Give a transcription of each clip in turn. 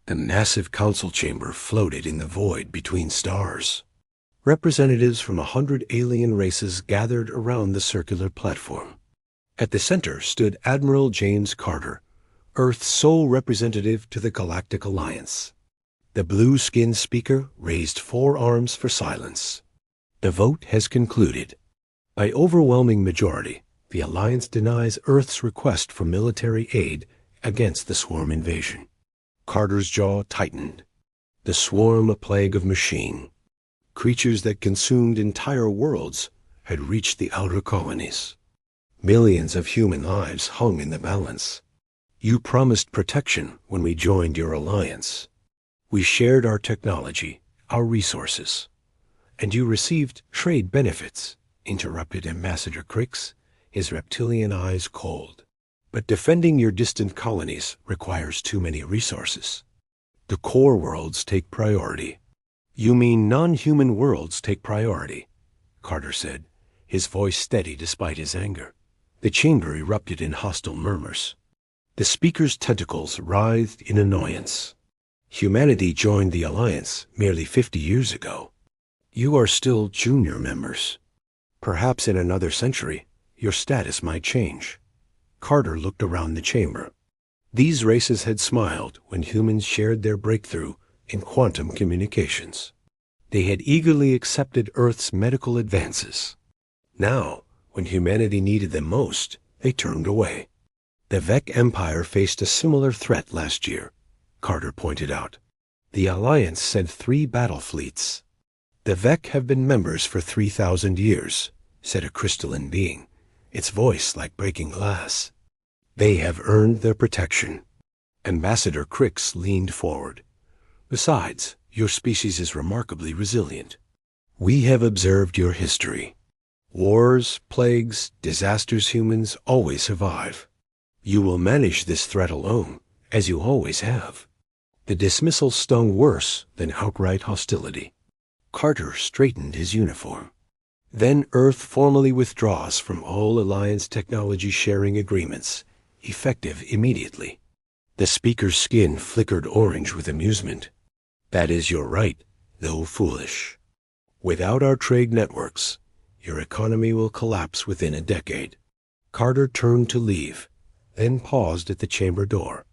A massive council chamber floated in the void between stars. Representatives from 100 alien races gathered around the circular platform. At the center stood Admiral James Carter, Earth's sole representative to the Galactic Alliance. The blue-skinned speaker raised 4 arms for silence. The vote has concluded. By overwhelming majority, the Alliance denies Earth's request for military aid against the swarm invasion. Carter's jaw tightened. The swarm, a plague of machine. Creatures that consumed entire worlds had reached the outer colonies. Millions of human lives hung in the balance. You promised protection when we joined your alliance. We shared our technology, our resources. And you received trade benefits, interrupted Ambassador Crix, his reptilian eyes cold. But defending your distant colonies requires too many resources. The core worlds take priority. You mean non-human worlds take priority, Carter said, his voice steady despite his anger. The chamber erupted in hostile murmurs. The speaker's tentacles writhed in annoyance. Humanity joined the Alliance merely 50 years ago. You are still junior members. Perhaps in another century, your status might change. Carter looked around the chamber. These races had smiled when humans shared their breakthrough in quantum communications. They had eagerly accepted Earth's medical advances. Now, when humanity needed them most, they turned away. The Vec Empire faced a similar threat last year, Carter pointed out. The Alliance sent 3 battle fleets. The Vec have been members for 3,000 years, said a crystalline being, its voice like breaking glass. They have earned their protection. Ambassador Crix leaned forward. Besides, your species is remarkably resilient. We have observed your history. Wars, plagues, disasters humans always survive. You will manage this threat alone, as you always have. The dismissal stung worse than outright hostility. Carter straightened his uniform. Then Earth formally withdraws from all Alliance technology sharing agreements, effective immediately. The speaker's skin flickered orange with amusement. That is your right, though foolish. Without our trade networks, your economy will collapse within a decade. Carter turned to leave, then paused at the chamber door.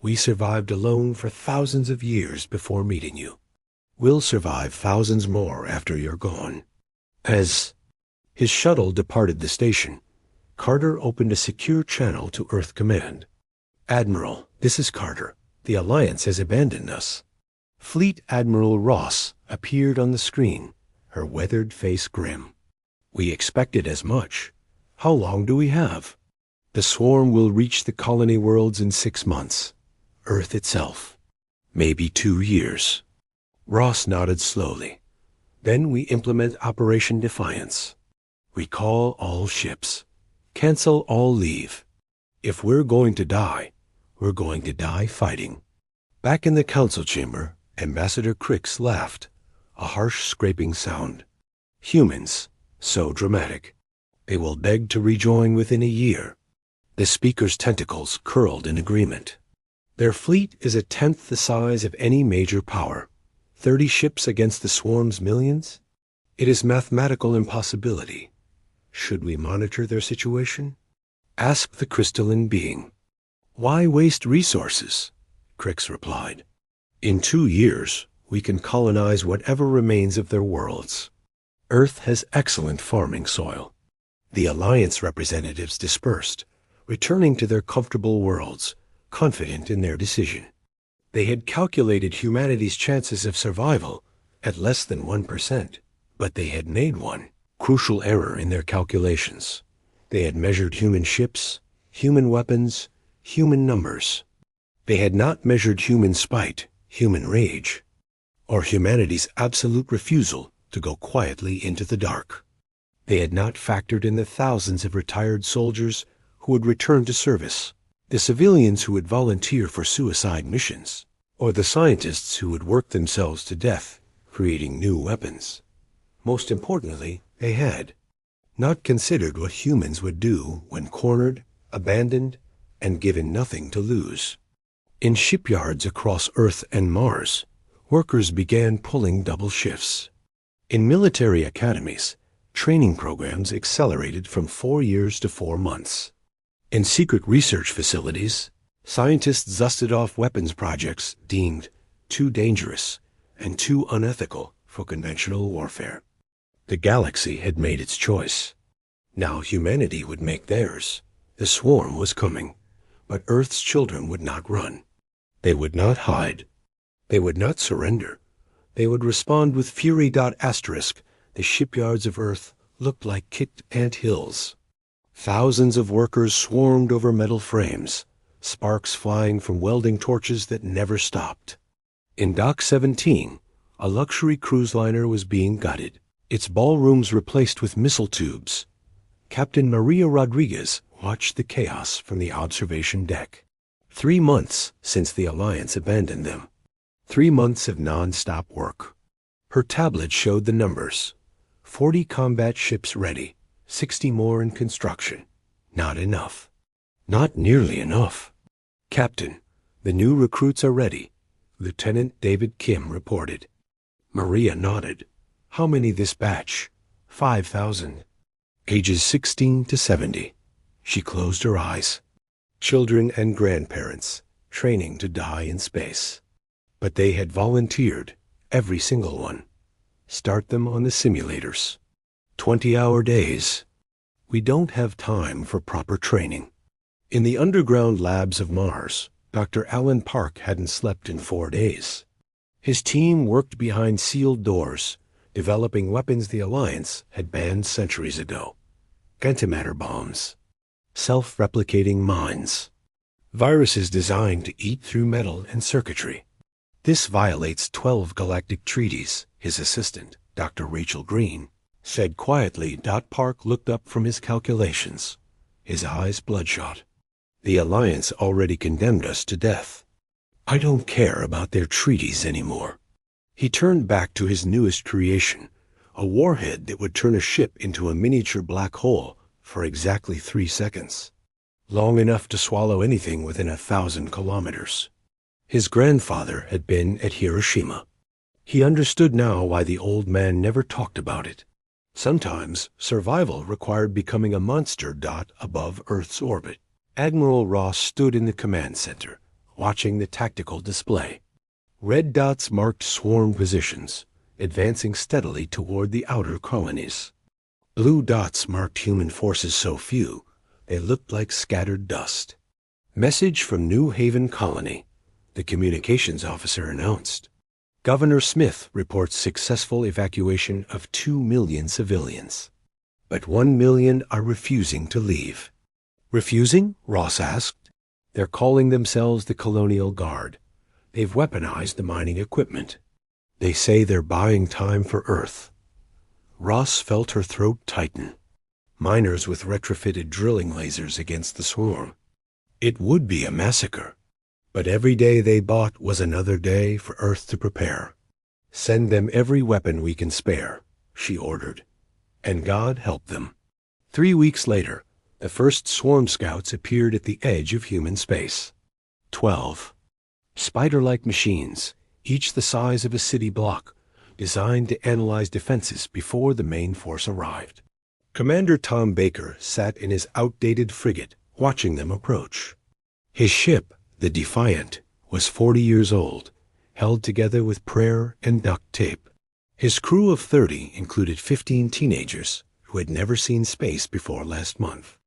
We survived alone for thousands of years before meeting you. We'll survive thousands more after you're gone. As his shuttle departed the station, Carter opened a secure channel to Earth Command. Admiral, this is Carter. The Alliance has abandoned us. Fleet Admiral Ross appeared on the screen, her weathered face grim. We expected as much. How long do we have? The swarm will reach the colony worlds in 6 months. Earth itself. Maybe 2 years. Ross nodded slowly. Then we implement Operation Defiance. Recall all ships. Cancel all leave. If we're going to die, we're going to die fighting. Back in the council chamber, Ambassador Crix laughed, a harsh scraping sound. Humans, so dramatic. They will beg to rejoin within a year. The speaker's tentacles curled in agreement. Their fleet is 1/10 the size of any major power. 30 ships against the swarm's millions? It is mathematical impossibility. Should we monitor their situation? Ask the crystalline being. Why waste resources? Crix replied. In 2 years, we can colonize whatever remains of their worlds. Earth has excellent farming soil. The Alliance representatives dispersed, returning to their comfortable worlds, confident in their decision. They had calculated humanity's chances of survival at less than 1%, but they had made one crucial error in their calculations. They had measured human ships, human weapons, human numbers. They had not measured human spite, human rage, or humanity's absolute refusal to go quietly into the dark. They had not factored in the thousands of retired soldiers who would return to service, the civilians who would volunteer for suicide missions, or the scientists who would work themselves to death, creating new weapons. Most importantly, they had not considered what humans would do when cornered, abandoned, and given nothing to lose. In shipyards across Earth and Mars, workers began pulling double shifts. In military academies, training programs accelerated from 4 years to 4 months. In secret research facilities, scientists dusted off weapons projects deemed too dangerous and too unethical for conventional warfare. The galaxy had made its choice. Now humanity would make theirs. The swarm was coming, but Earth's children would not run. They would not hide. They would not surrender. They would respond with fury. Asterisk, the shipyards of Earth looked like kicked ant hills. Thousands of workers swarmed over metal frames, sparks flying from welding torches that never stopped. In Dock 17, a luxury cruise liner was being gutted, its ballrooms replaced with missile tubes. Captain Maria Rodriguez watched the chaos from the observation deck. 3 months since the Alliance abandoned them. 3 months of non-stop work. Her tablet showed the numbers. 40 combat ships ready, 60 more in construction. Not enough. Not nearly enough. Captain, the new recruits are ready, Lieutenant David Kim reported. Maria nodded. How many this batch? 5,000. Ages 16 to 70. She closed her eyes. Children and grandparents, training to die in space. But they had volunteered, every single one. Start them on the simulators. 20-hour days. We don't have time for proper training. In the underground labs of Mars, Dr. Alan Park hadn't slept in 4 days. His team worked behind sealed doors, developing weapons the Alliance had banned centuries ago. Antimatter bombs. Self-replicating mines. Viruses designed to eat through metal and circuitry. This violates 12 galactic treaties, his assistant, Dr. Rachel Green, said quietly. Park looked up from his calculations, his eyes bloodshot. The Alliance already condemned us to death. I don't care about their treaties anymore. He turned back to his newest creation, a warhead that would turn a ship into a miniature black hole for exactly 3 seconds, long enough to swallow anything within 1,000 kilometers. His grandfather had been at Hiroshima. He understood now why the old man never talked about it. Sometimes survival required becoming a monster dot above Earth's orbit. Admiral Ross stood in the command center, watching the tactical display. Red dots marked swarm positions, advancing steadily toward the outer colonies. Blue dots marked human forces so few, they looked like scattered dust. Message from New Haven Colony, the communications officer announced. Governor Smith reports successful evacuation of 2 million civilians. But 1 million are refusing to leave. Refusing? Ross asked. They're calling themselves the Colonial Guard. They've weaponized the mining equipment. They say they're buying time for Earth. Ross felt her throat tighten. Miners with retrofitted drilling lasers against the swarm. It would be a massacre. But every day they bought was another day for Earth to prepare. Send them every weapon we can spare, she ordered. And God help them. 3 weeks later, the first swarm scouts appeared at the edge of human space. 12. Spider-like machines, each the size of a city block, designed to analyze defenses before the main force arrived. Commander Tom Baker sat in his outdated frigate, watching them approach. His ship, the Defiant, was 40 years old, held together with prayer and duct tape. His crew of 30 included 15 teenagers who had never seen space before last month.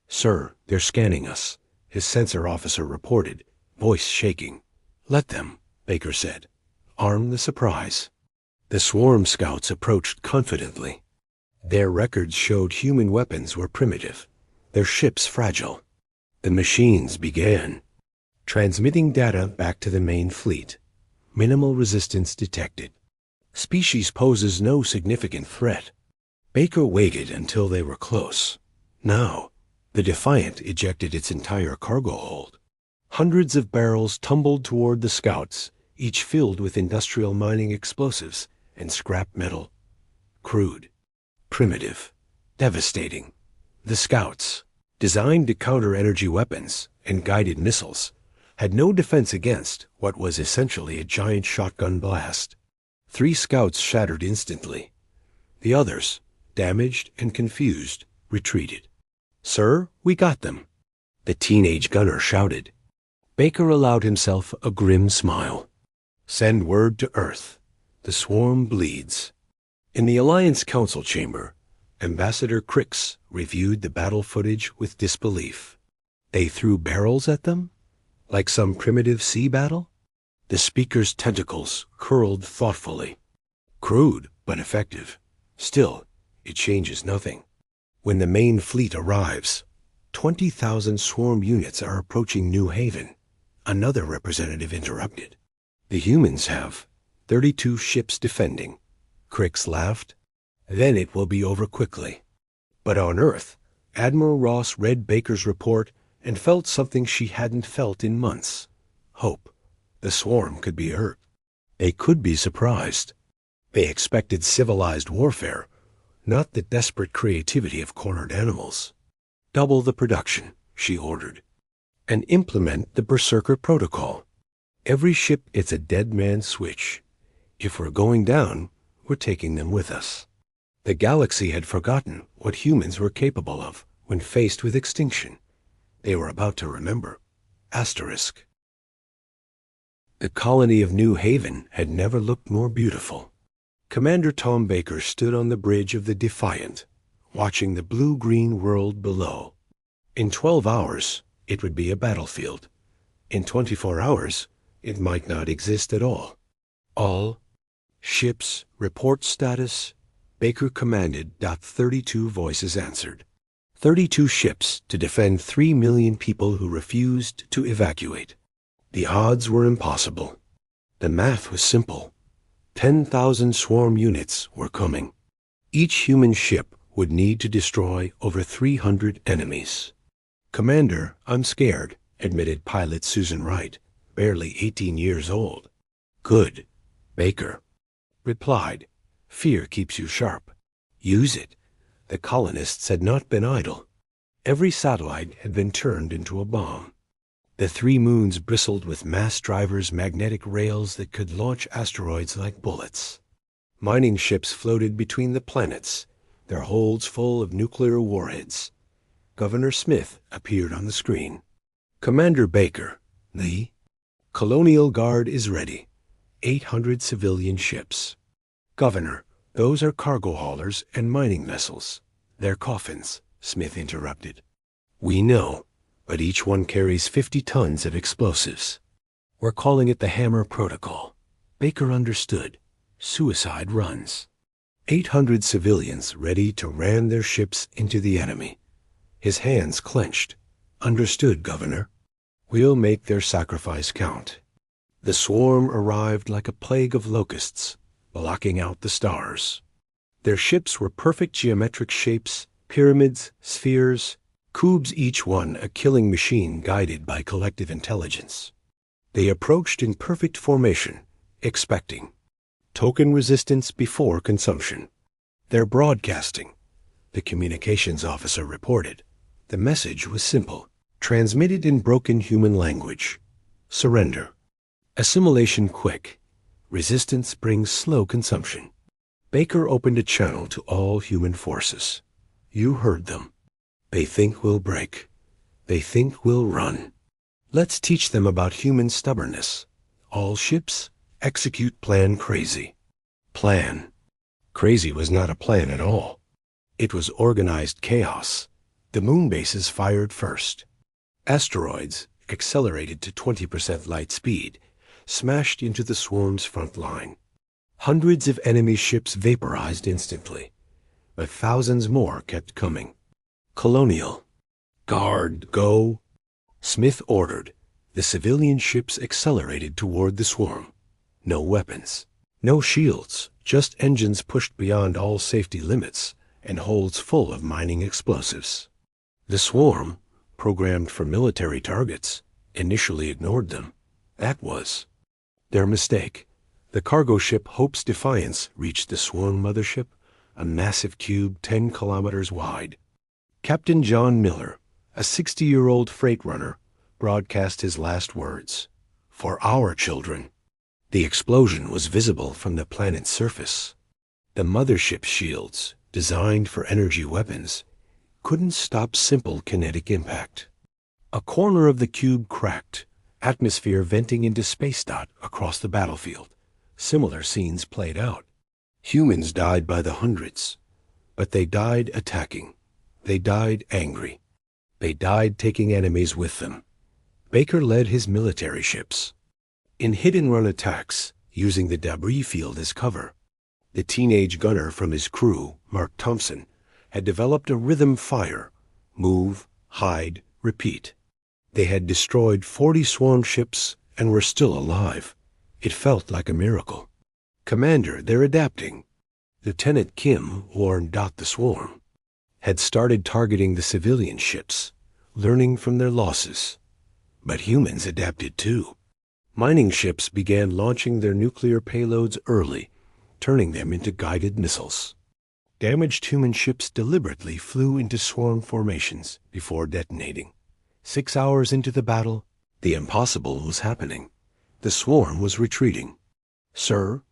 Sir, they're scanning us, his sensor officer reported, voice shaking. Let them, Baker said. Arm the surprise. The swarm scouts approached confidently. Their records showed human weapons were primitive, their ships fragile. The machines began. Transmitting data back to the main fleet. Minimal resistance detected. Species poses no significant threat. Baker waited until they were close. Now, the Defiant ejected its entire cargo hold. Hundreds of barrels tumbled toward the scouts, each filled with industrial mining explosives and scrap metal. Crude, primitive, devastating. The scouts, designed to counter energy weapons and guided missiles, had no defense against what was essentially a giant shotgun blast. 3 scouts shattered instantly. The others, damaged and confused, retreated. "Sir, we got them," the teenage gunner shouted. Baker allowed himself a grim smile. "Send word to Earth. The swarm bleeds." In the Alliance Council chamber, Ambassador Crix reviewed the battle footage with disbelief. They threw barrels at them? Like some primitive sea battle? The speaker's tentacles curled thoughtfully. Crude, but effective. Still, it changes nothing. When the main fleet arrives, 20,000 swarm units are approaching New Haven. Another representative interrupted. "The humans have 32 ships defending." Crix laughed. "Then it will be over quickly." But on Earth, Admiral Ross read Baker's report and felt something she hadn't felt in months. Hope. The swarm could be hurt. They could be surprised. They expected civilized warfare, not the desperate creativity of cornered animals. "Double the production," she ordered, "and implement the Berserker Protocol. Every ship gets a dead man switch. If we're going down, we're taking them with us." The galaxy had forgotten what humans were capable of when faced with extinction. They were about to remember. Asterisk. The colony of New Haven had never looked more beautiful. Commander Tom Baker stood on the bridge of the Defiant, watching the blue-green world below. In 12 hours, it would be a battlefield. In 24 hours, it might not exist at all. All ships, report status. Baker commanded. 32 voices answered. 32 ships to defend 3 million people who refused to evacuate. The odds were impossible. The math was simple. 10,000 swarm units were coming. Each human ship would need to destroy over 300 enemies. "Commander, I'm scared," admitted pilot Susan Wright, barely 18 years old. "Good," Baker replied. "Fear keeps you sharp. Use it." The colonists had not been idle. Every satellite had been turned into a bomb. The 3 moons bristled with mass drivers, magnetic rails that could launch asteroids like bullets. Mining ships floated between the planets, their holds full of nuclear warheads. Governor Smith appeared on the screen. "Commander Baker, the Colonial Guard is ready. 800 civilian ships." "Governor, those are cargo haulers and mining vessels. They're coffins," Smith interrupted. "We know, but each one carries 50 tons of explosives. We're calling it the Hammer Protocol." Baker understood. Suicide runs. 800 civilians ready to ram their ships into the enemy. His hands clenched. "Understood, Governor. We'll make their sacrifice count." The swarm arrived like a plague of locusts, blocking out the stars. Their ships were perfect geometric shapes, pyramids, spheres, cubes, each one a killing machine guided by collective intelligence. They approached in perfect formation, expecting token resistance before consumption. "They're broadcasting," the communications officer reported. The message was simple, transmitted in broken human language. "Surrender. Assimilation quick. Resistance brings slow consumption." Baker opened a channel to all human forces. "You heard them. They think we'll break. They think we'll run. Let's teach them about human stubbornness. All ships, execute Plan Crazy." Plan. Crazy was not a plan at all. It was organized chaos. The moon bases fired first. Asteroids, accelerated to 20% light speed, smashed into the swarm's front line. Hundreds of enemy ships vaporized instantly, but thousands more kept coming. "Colonial Guard, go," Smith ordered. The civilian ships accelerated toward the swarm. No weapons, no shields, just engines pushed beyond all safety limits and holds full of mining explosives. The swarm, programmed for military targets, initially ignored them. That was their mistake. The cargo ship Hope's Defiance reached the swarm mothership, a massive cube 10 kilometers wide. Captain John Miller, a 60-year-old freight runner, broadcast his last words. For our children. The explosion was visible from the planet's surface. The mothership's shields, designed for energy weapons, couldn't stop simple kinetic impact. A corner of the cube cracked, atmosphere venting into space dot across the battlefield. Similar scenes played out. Humans died by the hundreds, but they died attacking. They died angry. They died taking enemies with them. Baker led his military ships. In hit-and-run attacks, using the debris field as cover, the teenage gunner from his crew, Mark Thompson, had developed a rhythm fire: move, hide, repeat. They had destroyed 40 swarm ships and were still alive. It felt like a miracle. Commander, they're adapting. Lieutenant Kim warned Dot the swarm. Had started targeting the civilian ships, learning from their losses. But humans adapted too. Mining ships began launching their nuclear payloads early, turning them into guided missiles. Damaged human ships deliberately flew into swarm formations before detonating. 6 hours into the battle, the impossible was happening. The swarm was retreating. Sir,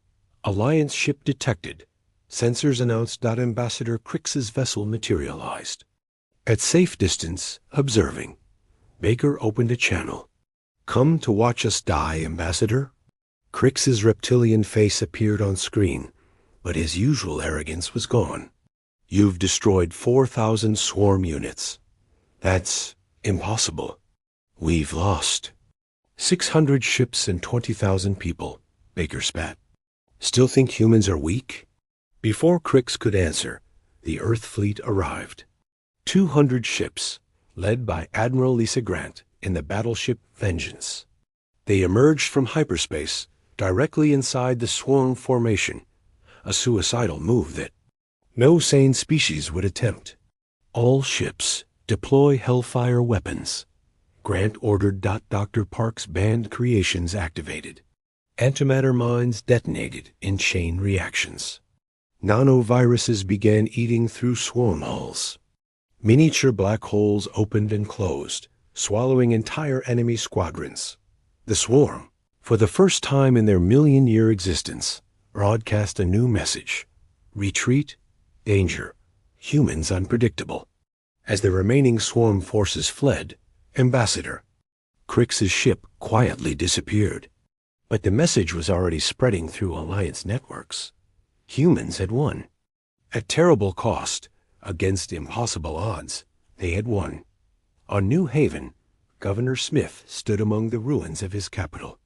Alliance ship detected. Sensors announced that Ambassador Crix's vessel materialized. At safe distance, observing, Baker opened a channel. Come to watch us die, Ambassador? Crix's reptilian face appeared on screen, but his usual arrogance was gone. You've destroyed 4,000 swarm units. That's impossible. We've lost 600 ships and 20,000 people, Baker spat. Still think humans are weak? Before Crix could answer, the Earth fleet arrived. 200 ships, led by Admiral Lisa Grant in the battleship Vengeance. They emerged from hyperspace directly inside the swarm formation, a suicidal move that no sane species would attempt. All ships deploy Hellfire weapons. Grant ordered. Dr. Park's banned creations activated. Antimatter mines detonated in chain reactions. Nanoviruses began eating through swarm hulls. Miniature black holes opened and closed, swallowing entire enemy squadrons. The swarm, for the first time in their million-year existence, broadcast a new message: retreat, danger, humans unpredictable. As the remaining swarm forces fled, Ambassador Crix's ship quietly disappeared. But the message was already spreading through Alliance networks. Humans had won. At terrible cost, against impossible odds, they had won. On New Haven, Governor Smith stood among the ruins of his capital.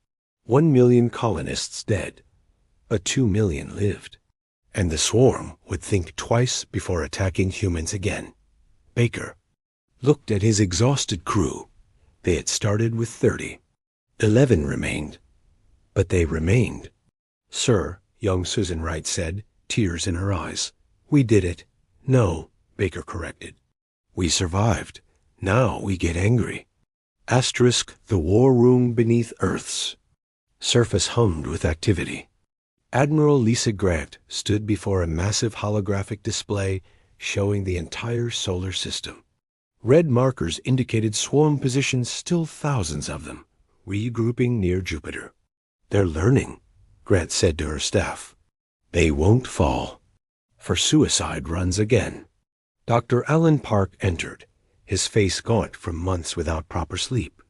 1 million colonists dead, but 2 million lived. And the swarm would think twice before attacking humans again. Baker looked at his exhausted crew. They had started with 30. 11 remained. But they remained. Sir, young Susan Wright said, tears in her eyes. We did it. No, Baker corrected. We survived. Now we get angry. Asterisk the war room beneath Earth's surface hummed with activity. Admiral Lisa Grant stood before a massive holographic display showing the entire solar system. Red markers indicated swarm positions, still thousands of them, regrouping near Jupiter. They're learning, Grant said to her staff. They won't fall. For suicide runs again. Dr. Alan Park entered, his face gaunt from months without proper sleep.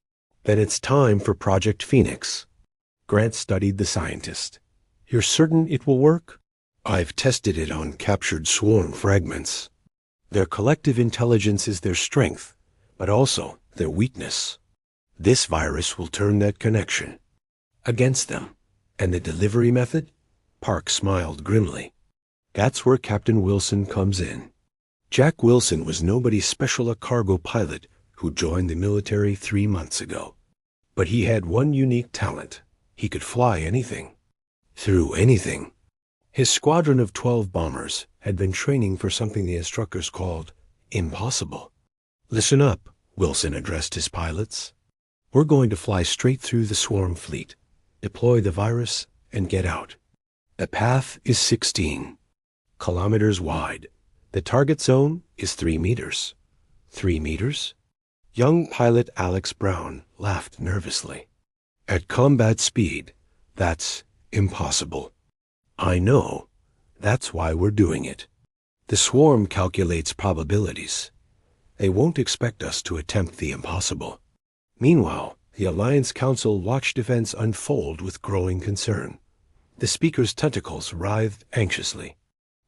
Then it's time for Project Phoenix. Grant studied the scientist. You're certain it will work? I've tested it on captured swarm fragments. Their collective intelligence is their strength, but also their weakness. This virus will turn that connection against them. And the delivery method? Park smiled grimly. That's where Captain Wilson comes in. Jack Wilson was nobody's special, a cargo pilot who joined the military 3 months ago. But he had one unique talent. He could fly anything. Through anything. His squadron of 12 bombers had been training for something the instructors called impossible. Listen up, Wilson addressed his pilots. We're going to fly straight through the swarm fleet, deploy the virus, and get out. The path is 16 kilometers wide. The target zone is 3 meters. 3 meters? Young pilot Alex Brown laughed nervously. At combat speed, that's impossible. I know. That's why we're doing it. The swarm calculates probabilities. They won't expect us to attempt the impossible. Meanwhile, the Alliance Council watched events unfold with growing concern. The speaker's tentacles writhed anxiously.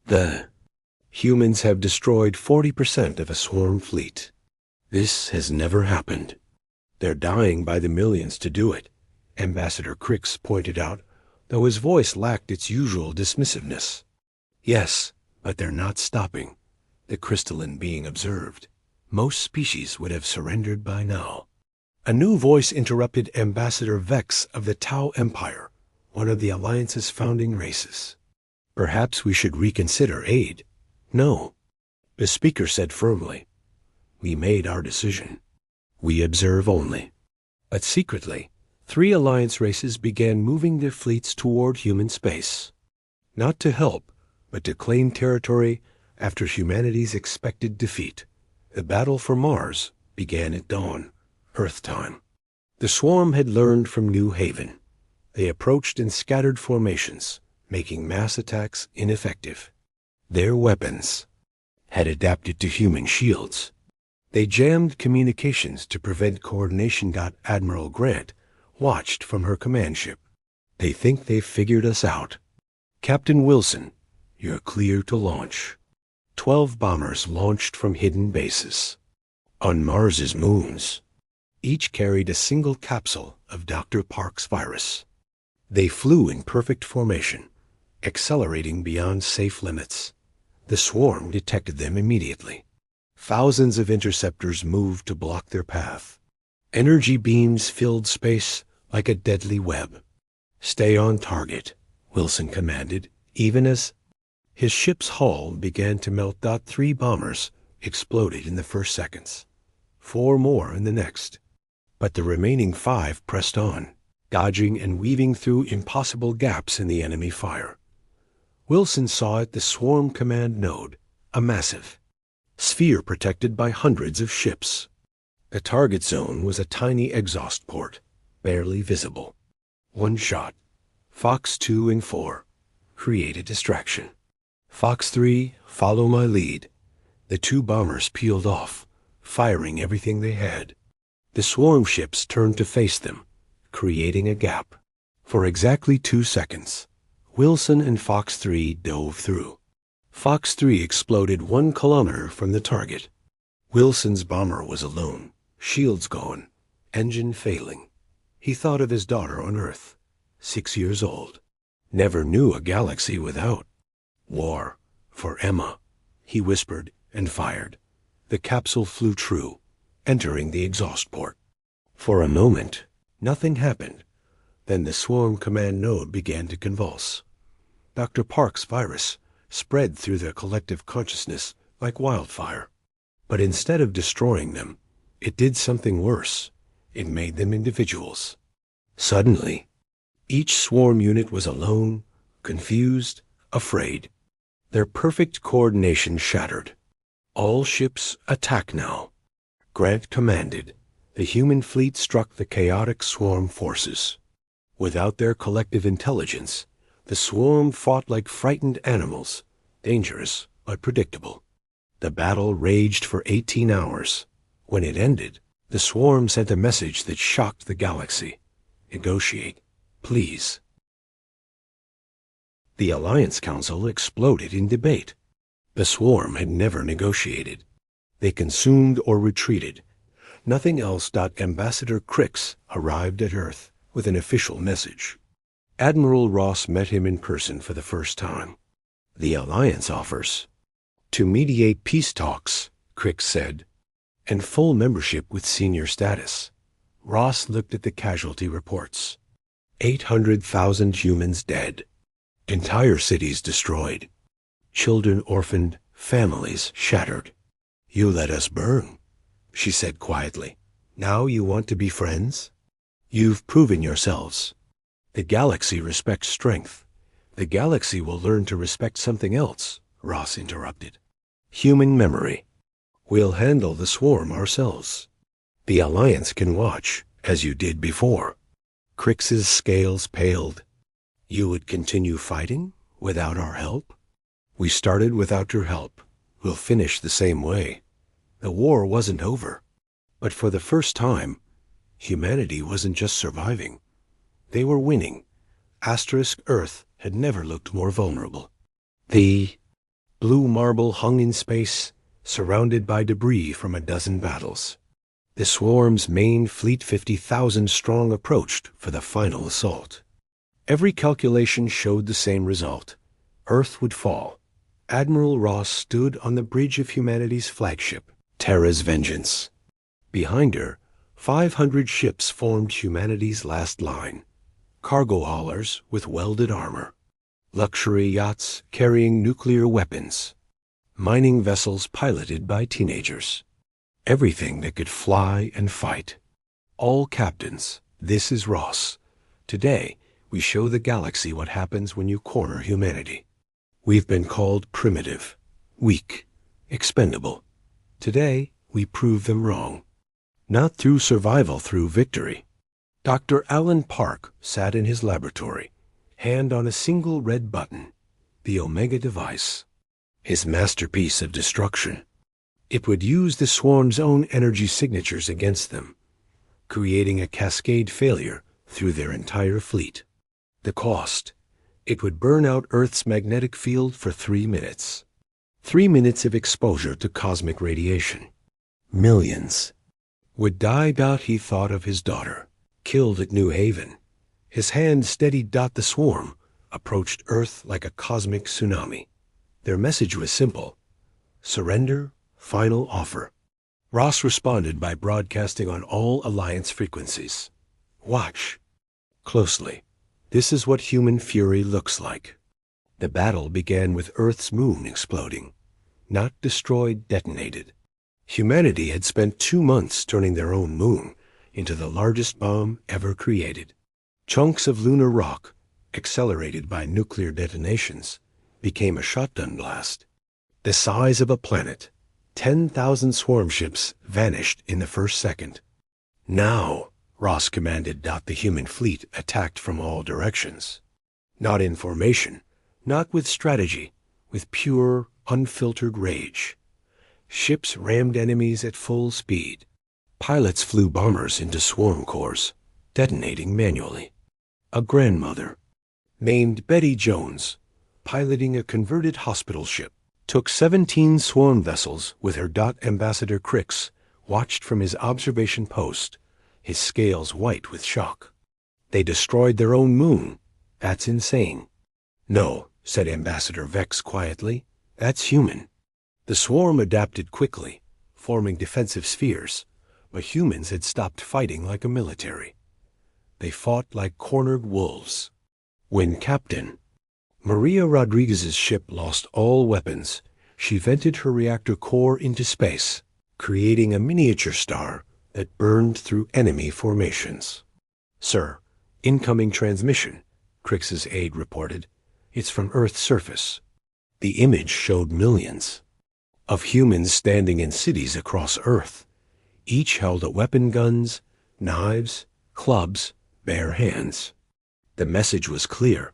The humans have destroyed 40% of a swarm fleet. This has never happened. They're dying by the millions to do it, Ambassador Crix pointed out, though his voice lacked its usual dismissiveness. Yes, but they're not stopping. The crystalline being observed. Most species would have surrendered by now. A new voice interrupted Ambassador Vex of the Tau Empire, one of the Alliance's founding races. Perhaps we should reconsider aid. No, the speaker said firmly. We made our decision. We observe only. But secretly, 3 Alliance races began moving their fleets toward human space. Not to help, but to claim territory after humanity's expected defeat. The battle for Mars began at dawn, Earth time. The swarm had learned from New Haven. They approached in scattered formations, making mass attacks ineffective. Their weapons had adapted to human shields. They jammed communications to prevent coordination. Admiral Grant watched from her command ship. They think they've figured us out. Captain Wilson, you're clear to launch. 12 bombers launched from hidden bases. On Mars's moons, each carried a single capsule of Dr. Park's virus. They flew in perfect formation, accelerating beyond safe limits. The swarm detected them immediately. Thousands of interceptors moved to block their path. Energy beams filled space like a deadly web. Stay on target, Wilson commanded, even as his ship's hull began to melt. 3 bombers exploded in the first seconds. 4 more in the next. But the remaining 5 pressed on, dodging and weaving through impossible gaps in the enemy fire. Wilson saw at the swarm command node, a massive sphere protected by hundreds of ships. The target zone was a tiny exhaust port, barely visible. One shot. Fox 2 and 4. Create a distraction. Fox 3, follow my lead. The 2 bombers peeled off, firing everything they had. The swarm ships turned to face them, creating a gap. For exactly 2 seconds, Wilson and Fox 3 dove through. Fox 3 exploded 1 kilometer from the target. Wilson's bomber was alone, shields gone, engine failing. He thought of his daughter on Earth, 6 years old. Never knew a galaxy without war. For Emma, he whispered and fired. The capsule flew true, entering the exhaust port. For a moment, nothing happened. Then the swarm command node began to convulse. Dr. Park's virus spread through their collective consciousness like wildfire. But instead of destroying them, it did something worse. It made them individuals. Suddenly, each swarm unit was alone, confused, afraid. Their perfect coordination shattered. All ships attack now, Grant commanded. The human fleet struck the chaotic swarm forces. Without their collective intelligence, the swarm fought like frightened animals, dangerous but predictable. The battle raged for 18 hours. When it ended, the swarm sent a message that shocked the galaxy. Negotiate, please. The Alliance Council exploded in debate. The swarm had never negotiated. They consumed or retreated. Nothing else. Ambassador Crix arrived at Earth with an official message. Admiral Ross met him in person for the first time. The Alliance offers to mediate peace talks, Crix said, and full membership with senior status. Ross looked at the casualty reports. 800,000 humans dead. Entire cities destroyed. Children orphaned, families shattered. You let us burn, she said quietly. Now you want to be friends? You've proven yourselves. The galaxy respects strength. The galaxy will learn to respect something else, Ross interrupted. Human memory. We'll handle the swarm ourselves. The Alliance can watch, as you did before. Crix's scales paled. You would continue fighting without our help? We started without your help. We'll finish the same way. The war wasn't over. But for the first time, humanity wasn't just surviving. They were winning. Asterisk Earth had never looked more vulnerable. The blue marble hung in space, surrounded by debris from a dozen battles. The swarm's main fleet, 50,000 strong, approached for the final assault. Every calculation showed the same result. Earth would fall. Admiral Ross stood on the bridge of humanity's flagship, Terra's Vengeance. Behind her, 500 ships formed humanity's last line. Cargo haulers with welded armor. Luxury yachts carrying nuclear weapons. Mining vessels piloted by teenagers. Everything that could fly and fight. All captains. This is Ross. Today, we show the galaxy what happens when you corner humanity. We've been called primitive, weak, expendable. Today, we prove them wrong. Not through survival, through victory. Dr. Alan Park sat in his laboratory, hand on a single red button, the Omega device, his masterpiece of destruction. It would use the swarm's own energy signatures against them, creating a cascade failure through their entire fleet. The cost: it would burn out Earth's magnetic field for 3 minutes. 3 minutes of exposure to cosmic radiation. Millions would die. He thought of his daughter, killed at New Haven. His hand steadied. The swarm approached Earth like a cosmic tsunami. Their message was simple: surrender, final offer. Ross responded by broadcasting on all Alliance frequencies. Watch closely. This is what human fury looks like. The battle began with Earth's moon exploding. Not destroyed, detonated. Humanity had spent 2 months turning their own moon into the largest bomb ever created. Chunks of lunar rock, accelerated by nuclear detonations, became a shotgun blast. The size of a planet. 10,000 swarm ships vanished in the first second. Now, Ross commanded. The human fleet attacked from all directions. Not in formation, not with strategy, with pure, unfiltered rage. Ships rammed enemies at full speed. Pilots flew bombers into swarm cores, detonating manually. A grandmother, named Betty Jones, piloting a converted hospital ship, took 17 swarm vessels with her. Ambassador Crix watched from his observation post, his scales white with shock. They destroyed their own moon. That's insane. No, said Ambassador Vex quietly. That's human. The swarm adapted quickly, forming defensive spheres, but humans had stopped fighting like a military. They fought like cornered wolves. When Captain Maria Rodriguez's ship lost all weapons, she vented her reactor core into space, creating a miniature star that burned through enemy formations. Sir, incoming transmission, Crix's aide reported. It's from Earth's surface. The image showed millions of humans standing in cities across Earth. Each held a weapon, guns, knives, clubs, bare hands. The message was clear.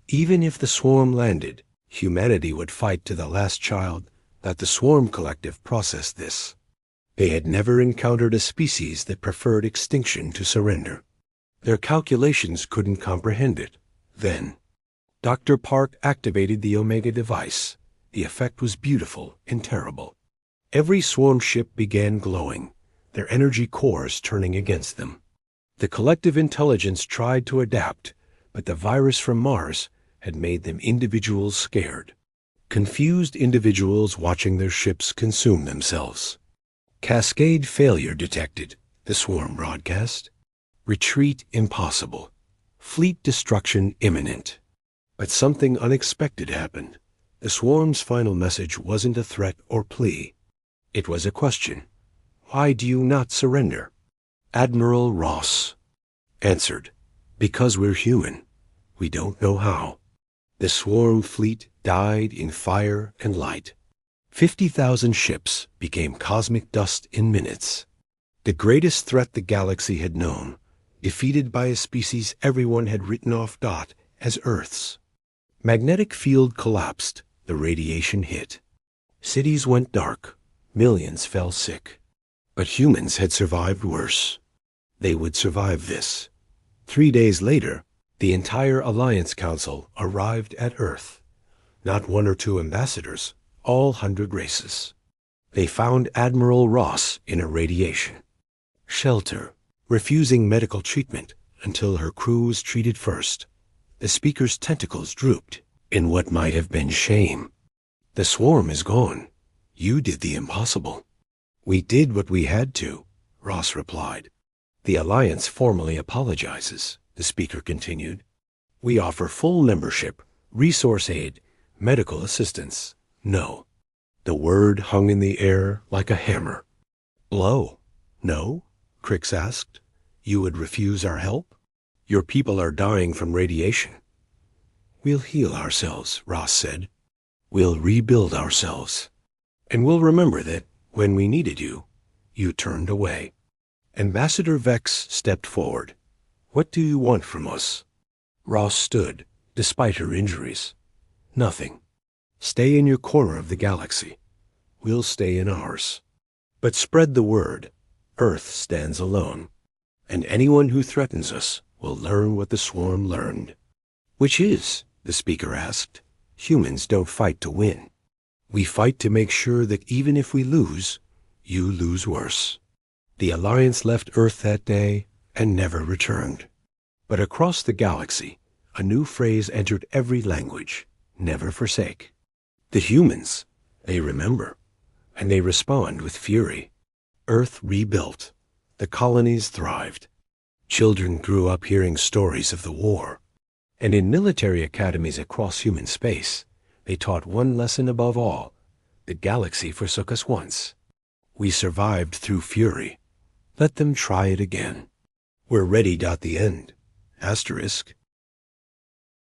Even if the swarm landed, humanity would fight to the last child. That the swarm collective processed this. They had never encountered a species that preferred extinction to surrender. Their calculations couldn't comprehend it. Then, Dr. Park activated the Omega device. The effect was beautiful and terrible. Every swarm ship began glowing, their energy cores turning against them. The collective intelligence tried to adapt, but the virus from Mars had made them individuals scared. Confused individuals watching their ships consume themselves. Cascade failure detected, the swarm broadcast. Retreat impossible. Fleet destruction imminent. But something unexpected happened. The swarm's final message wasn't a threat or plea. It was a question. Why do you not surrender? Admiral Ross answered, because we're human. We don't know how. The swarm fleet died in fire and light. 50,000 ships became cosmic dust in minutes. The greatest threat the galaxy had known, defeated by a species everyone had written off as Earth's. Magnetic field collapsed, the radiation hit. Cities went dark, millions fell sick. But humans had survived worse. They would survive this. 3 days later, the entire Alliance Council arrived at Earth. Not 1 or 2 ambassadors, all 100 races. They found Admiral Ross in irradiation. Shelter, refusing medical treatment until her crew was treated first. The speaker's tentacles drooped in what might have been shame. The swarm is gone. You did the impossible. We did what we had to, Ross replied. The Alliance formally apologizes, the speaker continued. We offer full membership, resource aid, medical assistance. No. The word hung in the air like a hammer. Low. No? Crix asked. You would refuse our help? Your people are dying from radiation. We'll heal ourselves, Ross said. We'll rebuild ourselves. And we'll remember that when we needed you, you turned away. Ambassador Vex stepped forward. What do you want from us? Ross stood, despite her injuries. Nothing. Stay in your corner of the galaxy. We'll stay in ours. But spread the word. Earth stands alone. And anyone who threatens us will learn what the swarm learned. Which is, the speaker asked. Humans don't fight to win. We fight to make sure that even if we lose, you lose worse. The Alliance left Earth that day and never returned. But across the galaxy, a new phrase entered every language. Never forsake. The humans, they remember, and they respond with fury. Earth rebuilt. The colonies thrived. Children grew up hearing stories of the war. And in military academies across human space, they taught one lesson above all. The galaxy forsook us once. We survived through fury. Let them try it again. We're ready. The end. Asterisk.